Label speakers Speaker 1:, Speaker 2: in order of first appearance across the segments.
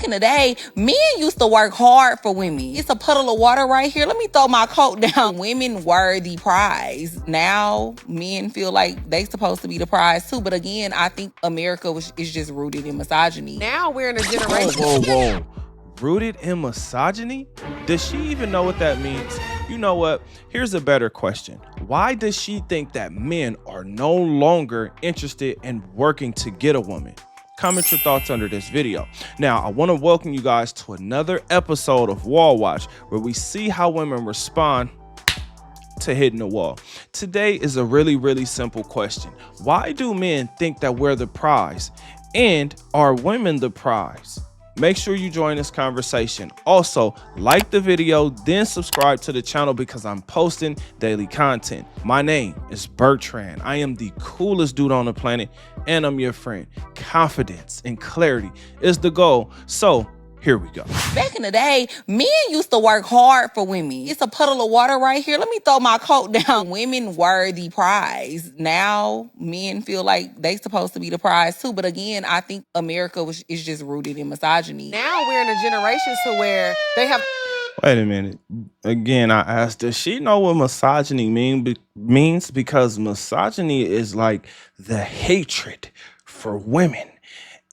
Speaker 1: Back in the day, men used to work hard for women. It's a puddle of water right here. Let me throw my coat down. Women were the prize. Now, men feel like they supposed to be the prize too. But again, I think America is just rooted in misogyny.
Speaker 2: Now we're in a generation.
Speaker 3: Whoa. Rooted in misogyny? Does she even know what that means? You know what? Here's a better question. Why does she think that men are no longer interested in working to get a woman? Comment your thoughts under this video. Now, I want to welcome you guys to another episode of Wall Watch, where we see how women respond to hitting the wall. Today is a really simple question. Why do men think that we're the prize? And are women the prize? Make sure you join this conversation. Also, like the video, then subscribe to the channel because I'm posting daily content. My name is Bertrand. I am the coolest dude on the planet, and I'm your friend. Confidence and clarity is the goal. So here we go.
Speaker 1: Back in the day, men used to work hard for women. It's a puddle of water right here. Let me throw my coat down. Women were the prize. Now, men feel like they supposed to be the prize too. But again, I think America is just rooted in misogyny.
Speaker 2: Now we're in a generation to where they have...
Speaker 3: Wait a minute. Again, I asked, does she know what misogyny means? Because misogyny is like the hatred for women.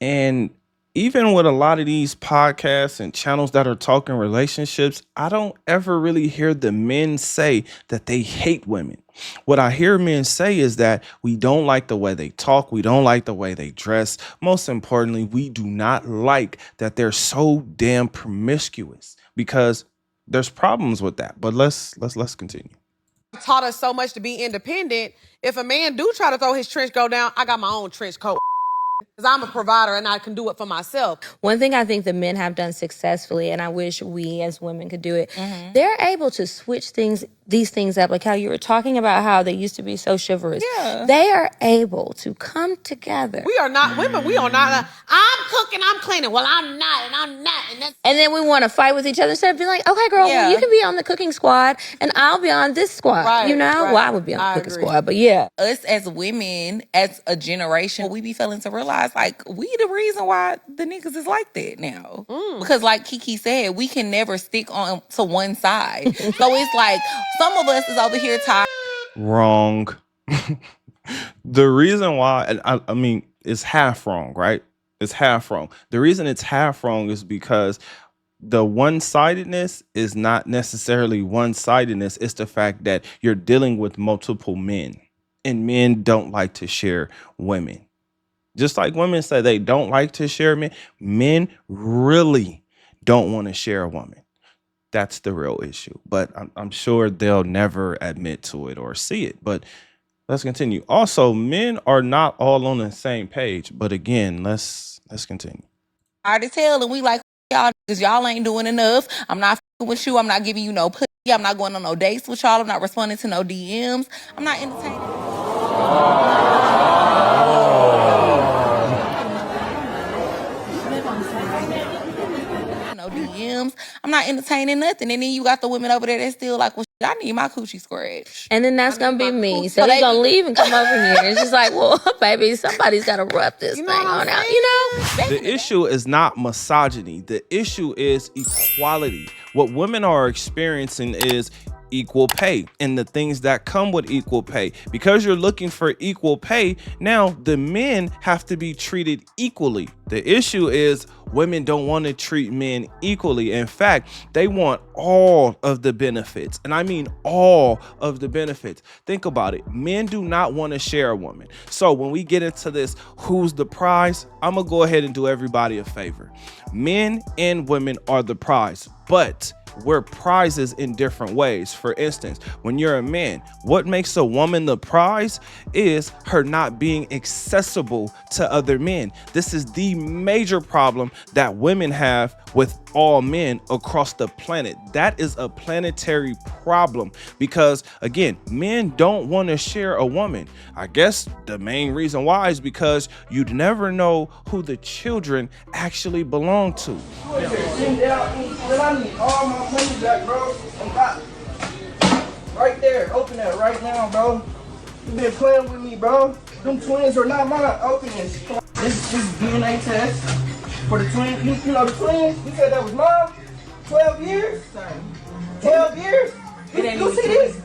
Speaker 3: And even with a lot of these podcasts and channels that are talking relationships, I don't ever really hear the men say that they hate women. What I hear men say is that we don't like the way they talk. We don't like the way they dress. Most importantly, we do not like that they're so damn promiscuous, because there's problems with that. But let's continue.
Speaker 2: Taught us so much to be independent. If a man do try to throw his trench coat down, I got my own trench coat. Because I'm a provider and I can do it for myself.
Speaker 4: One thing I think the men have done successfully, and I wish we as women could do it, they're able to switch these things up. Like how you were talking about how they used to be so chivalrous.
Speaker 1: Yeah.
Speaker 4: They are able to come together.
Speaker 2: We are not women. We are not. I'm cooking, I'm cleaning. Well, I'm not, and I'm not.
Speaker 4: And then we want to fight with each other instead of being like, okay, girl, well, you can be on the cooking squad and I'll be on this squad.
Speaker 2: Right,
Speaker 4: you know?
Speaker 2: right.
Speaker 4: Well, I would be on the cooking squad, but yeah.
Speaker 1: Us as women, as a generation, we be failing to realize, like, we the reason why the niggas is like that now. Because like Kiki said, we can never stick on to one side. So it's like, some of us is over here tired.
Speaker 3: Wrong. The reason why, I mean, it's half wrong, right? It's half wrong. The reason it's half wrong is because the one-sidedness is not necessarily one-sidedness. It's the fact that you're dealing with multiple men, and men don't like to share women. Just like women say they don't like to share men, men really don't want to share a woman. That's the real issue. But I'm sure they'll never admit to it or see it. But let's continue. Also, men are not all on the same page. But again, let's continue.
Speaker 1: Hard to tell, and we like y'all because y'all ain't doing enough. I'm not fucking with you. I'm not giving you no pussy. I'm not going on no dates with y'all. I'm not responding to no DMs. I'm not entertaining. No DMs. I'm not entertaining nothing. And then you got the women over there that's still like, well, shit, I need my coochie scratched.
Speaker 4: And then that's going to be me. So they're going to leave and come over here. It's just like, well, baby, somebody's got to rub this thing on out, you know?
Speaker 3: The issue is not misogyny. The issue is equality. What women are experiencing is equal pay and the things that come with equal pay. Because you're looking for equal pay, now the men have to be treated equally. The issue is women don't want to treat men equally. In fact, they want all of the benefits. And I mean all of the benefits. Think about it. Men do not want to share a woman. So when we get into this, who's the prize? I'm going to go ahead and do everybody a favor. Men and women are the prize, but we're prizes in different ways. For instance, when you're a man, what makes a woman the prize is her not being accessible to other men. This is the major problem that women have with all men across the planet. That is a planetary problem because, again, men don't want to share a woman. I guess the main reason why is because you'd never know who the children actually belong to.
Speaker 5: I need all my money back, bro. Right there. Open that right now, bro. You been playing with me, bro. Them twins are not mine. Open this. This DNA test. For the twins, you know the twins? You said that was mine? 12 years? 12 years? You see this?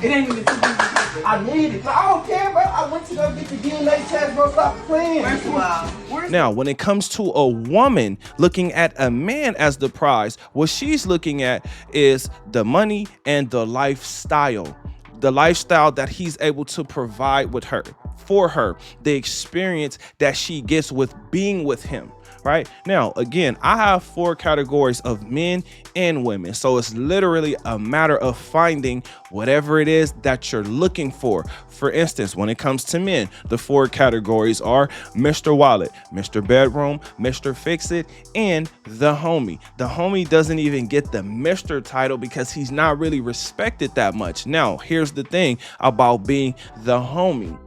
Speaker 6: It ain't even 2 pieces of paper.
Speaker 5: I need it. I don't care, bro. I went to go get the DNA test, bro. Stop playing.
Speaker 6: First of all,
Speaker 3: Now, when it comes to a woman looking at a man as the prize, what she's looking at is the money and the lifestyle that he's able to provide with her, for her, the experience that she gets with being with him. Right now, again, I have 4 categories of men and women. So it's literally a matter of finding whatever it is that you're looking for. For instance, when it comes to men, the 4 categories are Mr. Wallet, Mr. Bedroom, Mr. Fix It, and the homie. The homie doesn't even get the Mr. title because he's not really respected that much. Now, here's the thing about being the homie.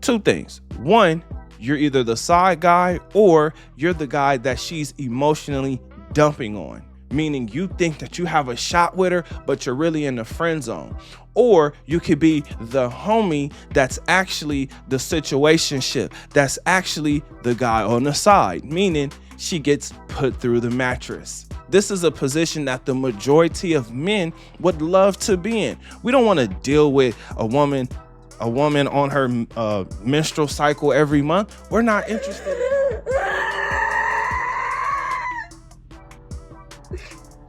Speaker 3: 2 things. 1, you're either the side guy or you're the guy that she's emotionally dumping on, meaning you think that you have a shot with her, but you're really in the friend zone. Or you could be the homie that's actually the situationship, that's actually the guy on the side, meaning she gets put through the mattress. This is a position that the majority of men would love to be in. We don't want to deal with a woman on her menstrual cycle every month. We're not interested.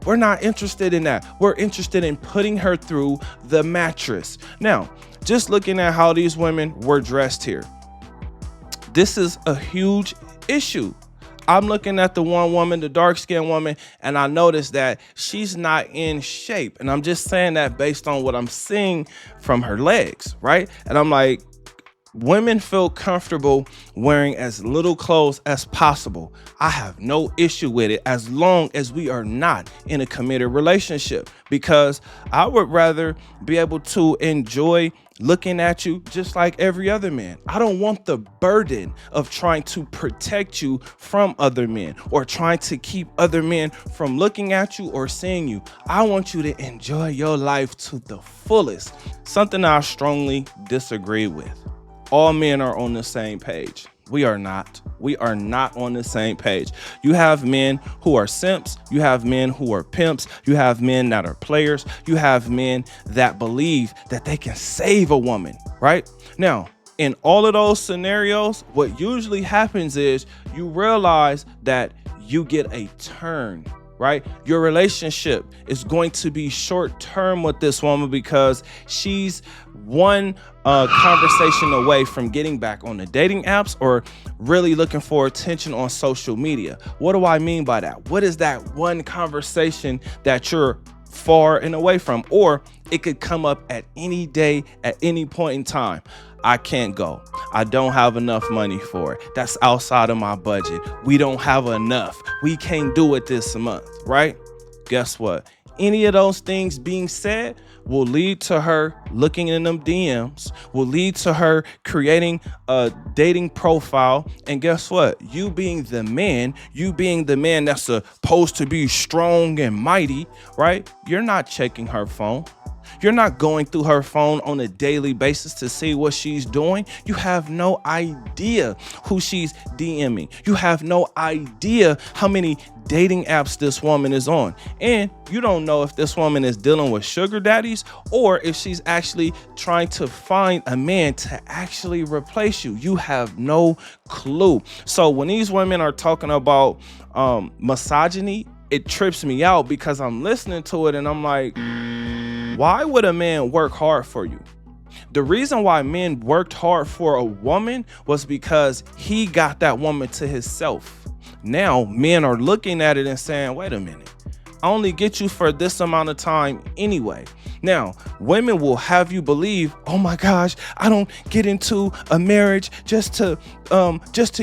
Speaker 3: We're not interested in that. We're interested in putting her through the mattress. Now, just looking at how these women were dressed here, this is a huge issue. I'm looking at the one woman, the dark-skinned woman, and I noticed that she's not in shape. And I'm just saying that based on what I'm seeing from her legs, right? And I'm like, women feel comfortable wearing as little clothes as possible. I have no issue with it as long as we are not in a committed relationship, because I would rather be able to enjoy looking at you just like every other man. I don't want the burden of trying to protect you from other men or trying to keep other men from looking at you or seeing you. I want you to enjoy your life to the fullest. Something I strongly disagree with. All men are on the same page. We are not. We are not on the same page. You have men who are simps. You have men who are pimps. You have men that are players. You have men that believe that they can save a woman, right? Now, in all of those scenarios, what usually happens is you realize that you get a turn, right? Your relationship is going to be short term with this woman because she's one conversation away from getting back on the dating apps or really looking for attention on social media. What do I mean by that? What is that one conversation that you're far and away from? Or it could come up at any day, at any point in time. I can't go. I don't have enough money for it. That's outside of my budget. We don't have enough. We can't do it this month, right? Guess what? Any of those things being said will lead to her looking in them DMs, will lead to her creating a dating profile. And guess what? You being the man that's supposed to be strong and mighty, right? You're not checking her phone. You're not going through her phone on a daily basis to see what she's doing. You have no idea who she's DMing. You have no idea how many dating apps this woman is on. And you don't know if this woman is dealing with sugar daddies or if she's actually trying to find a man to actually replace you. You have no clue. So when these women are talking about misogyny, it trips me out because I'm listening to it and I'm like, why would a man work hard for you? The reason why men worked hard for a woman was because he got that woman to himself. Now men are looking at it and saying, wait a minute, I only get you for this amount of time anyway. Now, women will have you believe, oh my gosh, I don't get into a marriage just to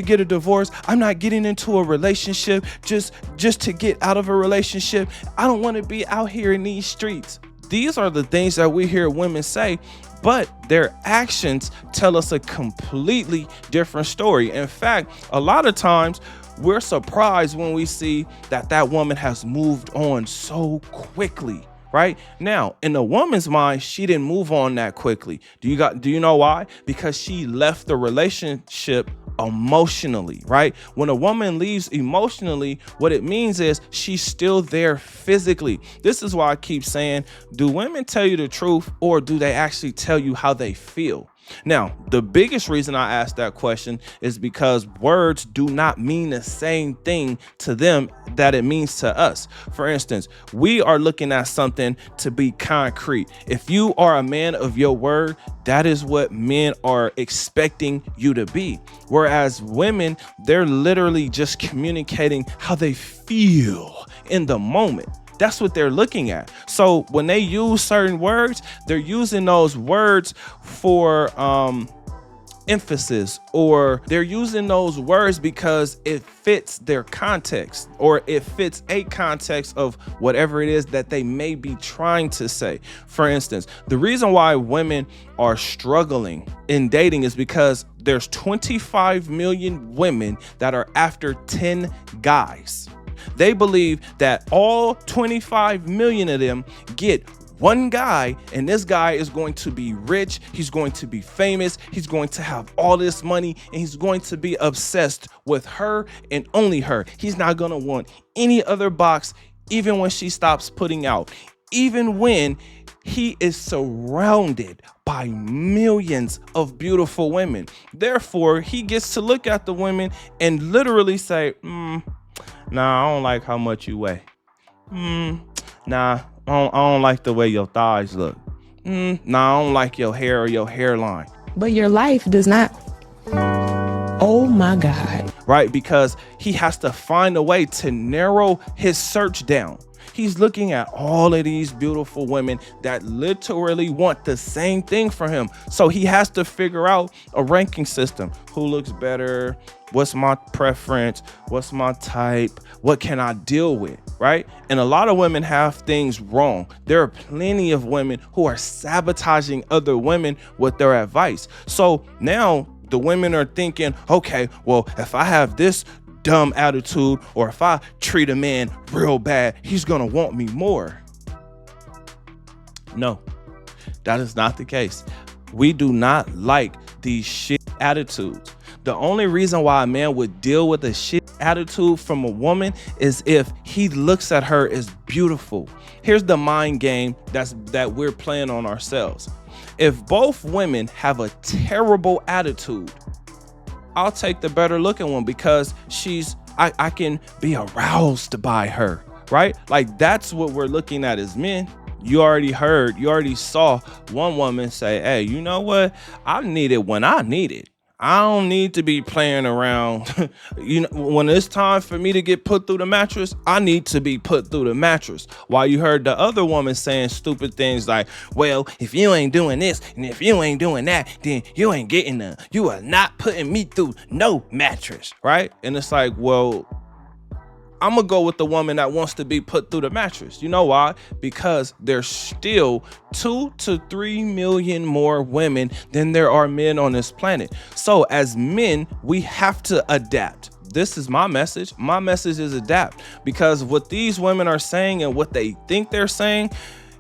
Speaker 3: get a divorce. I'm not getting into a relationship just to get out of a relationship. I don't want to be out here in these streets. These are the things that we hear women say, but their actions tell us a completely different story. In fact, a lot of times we're surprised when we see that woman has moved on so quickly. Right now, in the woman's mind, she didn't move on that quickly. Do you know why? Because she left the relationship emotionally, right? When a woman leaves emotionally, what it means is she's still there physically. This is why I keep saying, do women tell you the truth, or do they actually tell you how they feel? Now, the biggest reason I asked that question is because words do not mean the same thing to them that it means to us. For instance, we are looking at something to be concrete. If you are a man of your word, that is what men are expecting you to be. Whereas women, they're literally just communicating how they feel in the moment. That's what they're looking at. So when they use certain words, they're using those words for emphasis, or they're using those words because it fits their context, or it fits a context of whatever it is that they may be trying to say. For instance, the reason why women are struggling in dating is because there's 25 million women that are after 10 guys. They believe that all 25 million of them get one guy, and this guy is going to be rich, he's going to be famous, he's going to have all this money, and he's going to be obsessed with her and only her. He's not going to want any other box, even when she stops putting out, even when he is surrounded by millions of beautiful women. Therefore, he gets to look at the women and literally say, nah, I don't like how much you weigh. Nah, I don't like the way your thighs look. Nah, I don't like your hair or your hairline.
Speaker 7: But your life does not. Oh my God.
Speaker 3: Right? Because he has to find a way to narrow his search down. He's looking at all of these beautiful women that literally want the same thing for him. So he has to figure out a ranking system. Who looks better? What's my preference? What's my type? What can I deal with? Right? And a lot of women have things wrong. There are plenty of women who are sabotaging other women with their advice. So now the women are thinking, okay, well, if I have this dumb attitude, or if I treat a man real bad, he's gonna want me more. No, that is not the case. We do not like these shit attitudes. The only reason why a man would deal with a shit attitude from a woman is if he looks at her as beautiful. Here's the mind game that we're playing on ourselves. If both women have a terrible attitude, I'll take the better looking one because I can be aroused by her, right? Like, that's what we're looking at as men. You already saw one woman say, hey, you know what? I need it when I need it. I don't need to be playing around. You know, when it's time for me to get put through the mattress, I need to be put through the mattress. While you heard the other woman saying stupid things like, well, if you ain't doing this and if you ain't doing that, then you ain't getting none. You are not putting me through no mattress, right? And it's like, well, I'm gonna go with the woman that wants to be put through the mattress. You know why? Because there's still 2 to 3 million more women than there are men on this planet. So as men, we have to adapt. This is my message. My message is adapt, because what these women are saying and what they think they're saying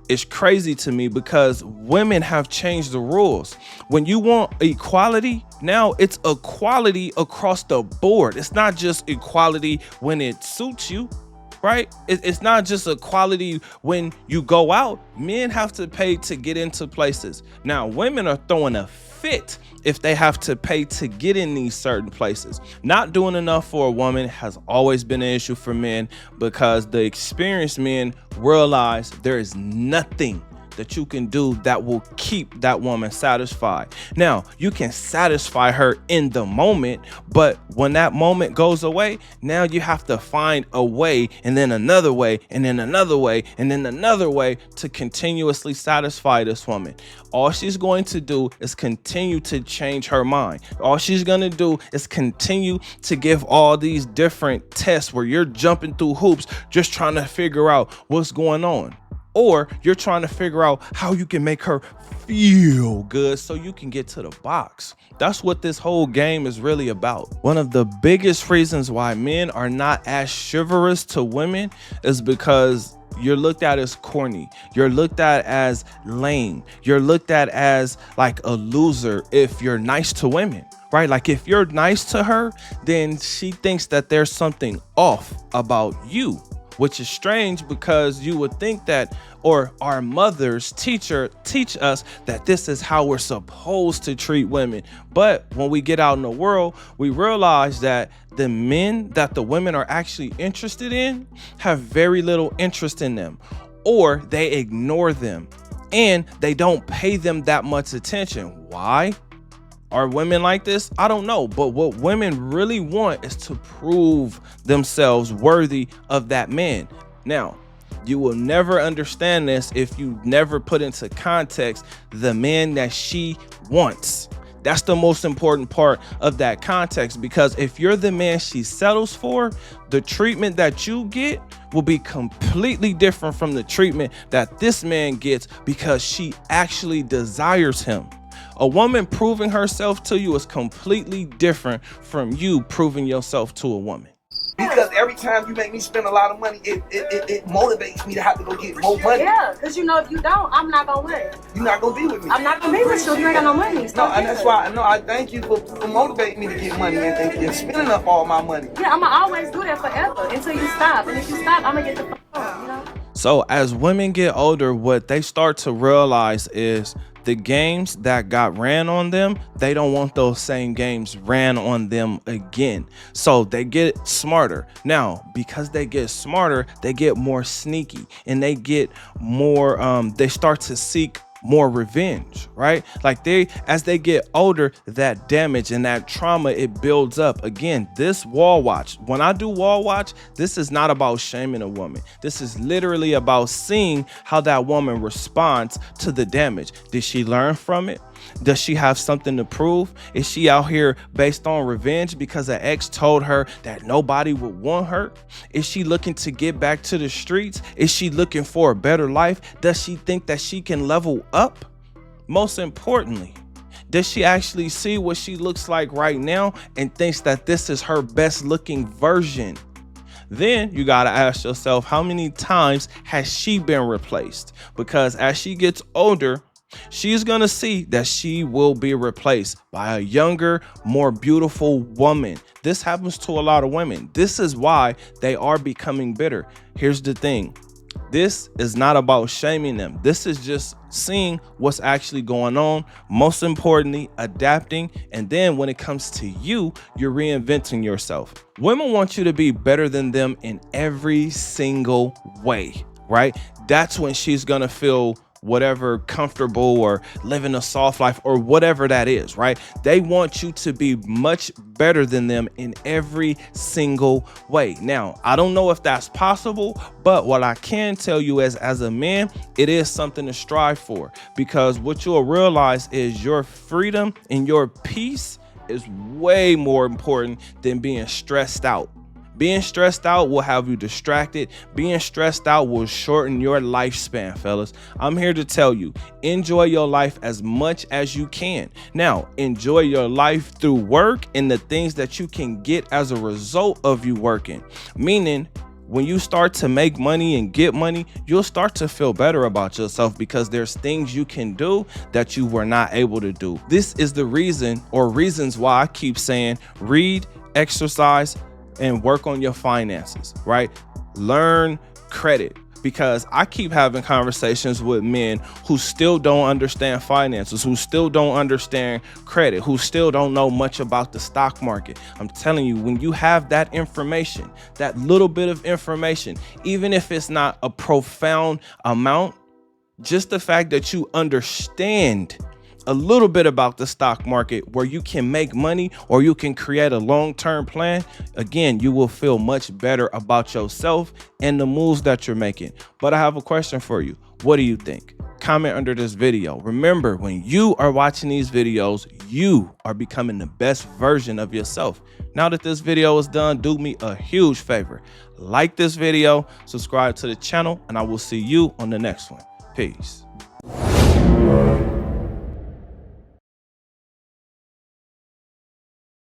Speaker 3: is crazy to me, because women have changed the rules. When you want equality, now it's equality across the board. It's not just equality when it suits you, right? It's not just equality when you go out. Men have to pay to get into places. Now, women are throwing a fit if they have to pay to get in these certain places. Not doing enough for a woman has always been an issue for men, because the experienced men realize there is nothing that you can do that will keep that woman satisfied. Now, you can satisfy her in the moment, but when that moment goes away, now you have to find a way, and then another way, and then another way, and then another way to continuously satisfy this woman. All she's going to do is continue to change her mind. All she's going to do is continue to give all these different tests where you're jumping through hoops just trying to figure out what's going on. Or you're trying to figure out how you can make her feel good so you can get to the box. That's what this whole game is really about. One of the biggest reasons why men are not as chivalrous to women is because you're looked at as corny. You're looked at as lame. You're looked at as like a loser if you're nice to women. right? Like if you're nice to her, then she thinks that there's something off about you, which is strange because you would think that, or our mothers teach us that this is how we're supposed to treat women. But when we get out in the world, we realize that the men that the women are actually interested in have very little interest in them, or they ignore them and they don't pay them that much attention. Why? Are women like this? I don't know. But what women really want is to prove themselves worthy of that man. Now, you will never understand this if you never put into context the man that she wants. That's the most important part of that context, because if you're the man she settles for, the treatment that you get will be completely different from the treatment that this man gets because she actually desires him. A woman proving herself to you is completely different from you proving yourself to a woman.
Speaker 5: Because every time you make me spend a lot of money, it motivates me to have to go get more money.
Speaker 8: Yeah, because you know if you don't, I'm not gonna win.
Speaker 5: You're not gonna be with me.
Speaker 8: I'm not gonna be with you if you ain't got no money.
Speaker 5: No, and that's why I thank you for motivating me to get money and spending up all my money.
Speaker 8: Yeah, I'm gonna always do that forever until you stop. And if you stop, I'm gonna get the fuck out, you know?
Speaker 3: So as women get older, what they start to realize is the games that got ran on them, they don't want those same games ran on them again. So they get smarter. Now, because they get smarter, they get more sneaky and they get more, they start to seek more revenge, right? Like as they get older, that damage and that trauma, it builds up. Again, this wall watch, when I do wall watch, this is not about shaming a woman. This is literally about seeing how that woman responds to the damage. Did she learn from it? Does she have something to prove? Is she out here based on revenge because an ex told her that nobody would want her? Is she looking to get back to the streets? Is she looking for a better life? Does she think that she can level up? Most importantly, does she actually see what she looks like right now and thinks that this is her best looking version? Then you got to ask yourself, how many times has she been replaced? Because as she gets older, she's going to see that she will be replaced by a younger, more beautiful woman. This happens to a lot of women. This is why they are becoming bitter. Here's the thing. This is not about shaming them. This is just seeing what's actually going on. Most importantly, adapting. And then when it comes to you, you're reinventing yourself. Women want you to be better than them in every single way, right? That's when she's going to feel whatever comfortable or living a soft life or whatever that is, right? They want you to be much better than them in every single way. Now, I don't know if that's possible, but what I can tell you is, as a man, it is something to strive for, because what you'll realize is your freedom and your peace is way more important than being stressed out. Being stressed out will have you distracted. Being stressed out will shorten your lifespan, fellas. I'm here to tell you, enjoy your life as much as you can. Now, enjoy your life through work and the things that you can get as a result of you working. Meaning, when you start to make money and get money, you'll start to feel better about yourself because there's things you can do that you were not able to do. This is the reason, or reasons why I keep saying read, exercise, and work on your finances, right? Learn credit, because I keep having conversations with men who still don't understand finances, who still don't understand credit, who still don't know much about the stock market. I'm telling you, when you have that information, that little bit of information, even if it's not a profound amount, just the fact that you understand a little bit about the stock market where you can make money or you can create a long-term plan, again, you will feel much better about yourself and the moves that you're making. But I have a question for you. What do you think? Comment under this video. Remember, when you are watching these videos, you are becoming the best version of yourself. Now that this video is done, do me a huge favor. Like this video, subscribe to the channel, and I will see you on the next one. Peace.